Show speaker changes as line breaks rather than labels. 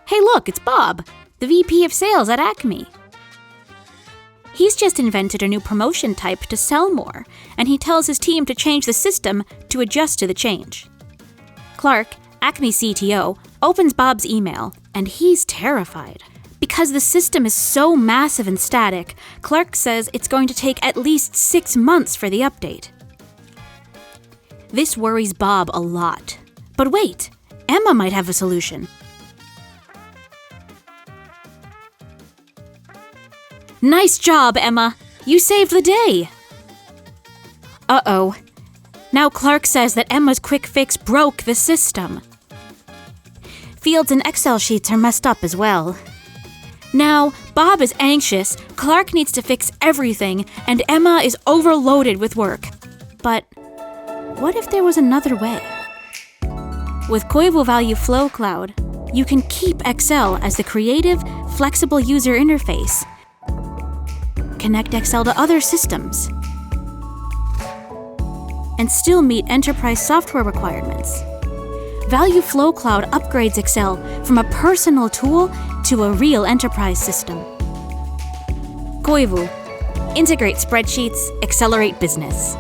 Hey look, it's Bob, the VP of Sales at Acme. He's just invented a new promotion type to sell more, and he tells his team to change the system to adjust to the change. Clark, Acme CTO, opens Bob's email, and he's terrified. Because the system is so massive and static, Clark says it's going to take at least 6 months for the update. This worries Bob a lot. But wait, Emma might have a solution. Nice job, Emma! You saved the day! Uh-oh. Now Clark says that Emma's quick fix broke the system. Fields and Excel sheets are messed up as well. Now, Bob is anxious, Clark needs to fix everything, and Emma is overloaded with work. But what if there was another way? With Koivu Value Flow Cloud, you can keep Excel as the creative, flexible user interface. Connect Excel to other systems, and still meet enterprise software requirements. Value Flow Cloud upgrades Excel from a personal tool to a real enterprise system. Koivu. Integrate spreadsheets, accelerate business.